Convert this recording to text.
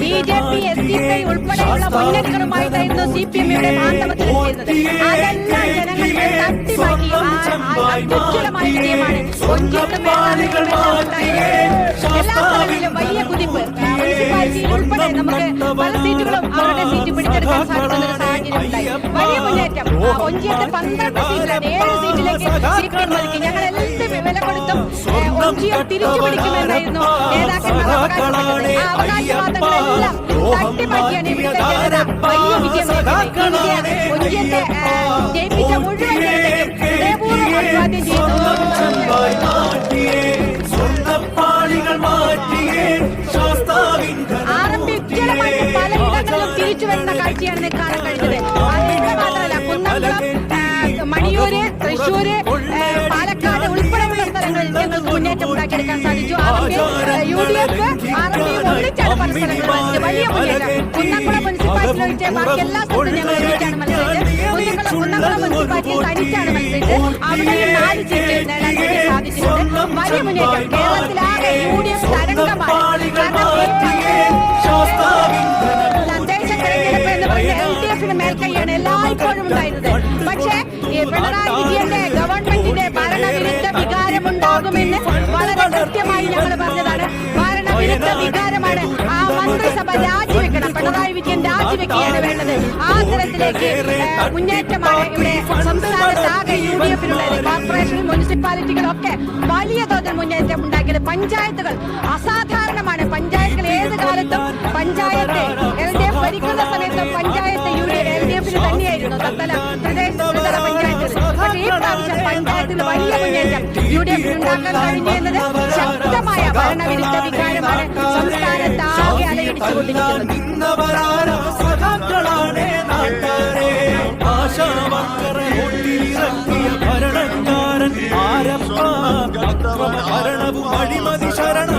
BJP, SDPI ഉൾപ്പെടെയുള്ള മുന്നണികളുമായിട്ടായിരുന്നു CPM ഇവിടെ മാന്തവത്തിൽ ചെയ്യുന്നത്. അതെല്ലാം ജനങ്ങളുടെ തട്ടിമാറ്റി അത്യുജ്വലമായ വിജയമാണ്. എല്ലാ സ്ഥലങ്ങളിലും വലിയ കുതിപ്പ്. മുനിസിപ്പാലിറ്റിയിൽ ഉൾപ്പെടെ നമുക്ക് പല സീറ്റുകളും അവരുടെ സീറ്റ് പിടിച്ചെടുക്കാൻ സാധിക്കുന്ന ഒരു സാഹചര്യം ഉണ്ടായി. വലിയ മുന്നേറ്റം. ഒഞ്ചിയത്തെ 12 സീറ്റിലാണ് 7 സീറ്റിലേക്ക് CPM ഒതുക്കി. ഞങ്ങൾ എന്ത് വില കൊടുത്തും ഒഞ്ചിയം തിരിച്ചു പിടിക്കുമെന്നായിരുന്നു നേതാക്കന്മാർ അവകാശപ്പെട്ടത്. ആ അവകാശവാദങ്ങളെല്ലാം തട്ടിമാറ്റിയാണ് ഇവിടുത്തെ ജനത വലിയ വിജയം ഒഞ്ചിയത്തെ ജയിപ്പിച്ച മുഴുവൻ ജനതയ്ക്കും ഹൃദയപൂർവ്വം അഭിവാദ്യം ചെയ്യുന്നു. ഉജ്ജ്വലമായിട്ട് പലയിടങ്ങളിലും തിരിച്ചു വരുന്ന കാഴ്ചയാണ് കാണാൻ കഴിഞ്ഞത്. അതിവിടെ മാത്രമല്ല, കുന്നംകുളം, മണിയൂര്, തൃശ്ശൂര്, പാലക്കാട് ഉൾപ്പെടെയുള്ള സ്ഥലങ്ങളിൽ ഞങ്ങൾക്ക് മുന്നേറ്റം ഉണ്ടാക്കിയെടുക്കാൻ സാധിച്ചു. UDF, RMPയും ഒന്നിച്ചാണ് പല സ്ഥലങ്ങളിൽ മത്സരിച്ചത്. വലിയ മുന്നേറ്റം. കുന്നംകുളം മുനിസിപ്പാലിറ്റി ഒഴിച്ച് ബാക്കി എല്ലാ സ്ഥലത്തും ഞങ്ങൾ ഒരുമിച്ചാണ് മത്സരിച്ചത്. കുന്നംകുളം മുനിസിപ്പാലിറ്റിയിൽ തനിച്ചാണ് മത്സരിച്ചത്. അവിടെയും 4 സീറ്റ് നേടാൻ വേണ്ടി സാധിച്ചിട്ടുണ്ട്. വലിയ മുന്നേറ്റം. കേരളത്തിലാകെ UDF തരംഗമാണ്. തദ്ദേശ തെരഞ്ഞെടുപ്പ് എന്ന് പറഞ്ഞ LDFന് മേൽക്കൈയാണ് എല്ലായ്പ്പോഴും ഉണ്ടായിരുന്നത്. പക്ഷേ പിണറായി വിജയന്റെ ഗവൺമെന്റിന്റെ ഭരണവിരുദ്ധ വികാരമുണ്ടാകുമെന്ന് വളരെ കൃത്യമായി ഞങ്ങൾ പറഞ്ഞതാണ്. ഭരണവിരുദ്ധ വികാരമാണ്. ആ മന്ത്രിസഭ രാജിവെക്കണം. പിണറായി വിജയൻ രാജിവെക്കുകയാണ് വേണ്ടത്. ആ തരത്തിലേക്ക് മുന്നേറ്റമാണ് ഇവിടെ സംസ്ഥാനത്താകെ UDFനുള്ളത്. കോർപ്പറേഷൻ, മുനിസിപ്പാലിറ്റികളൊക്കെ വലിയ തോതിൽ മുന്നേറ്റം ഉണ്ടാക്കിയത്. പഞ്ചായത്തുകൾ അസാധാരണമാണ്. പഞ്ചായത്തുകൾ ഏത് കാലത്തും പഞ്ചായത്ത് LDF ഭരിക്കുന്ന സമയത്തും പഞ്ചായത്ത് LDFന് തന്നെയായിരുന്നു. തത്തല പ്രദേശ പഞ്ചായത്തുകൾ. പക്ഷേ ഈ പ്രാവശ്യം പഞ്ചായത്തിൽ വലിയ മുന്നേറ്റം UDFനുണ്ടാക്കാൻ കഴിഞ്ഞു എന്നത് ശക്തമായ ഭരണവിരുദ്ധ വികാരമാണ് സംസ്ഥാനത്താകെ അലയടിച്ചുകൊണ്ടിരിക്കുന്നത്. ഭരണവും അഴിമതി ശരണം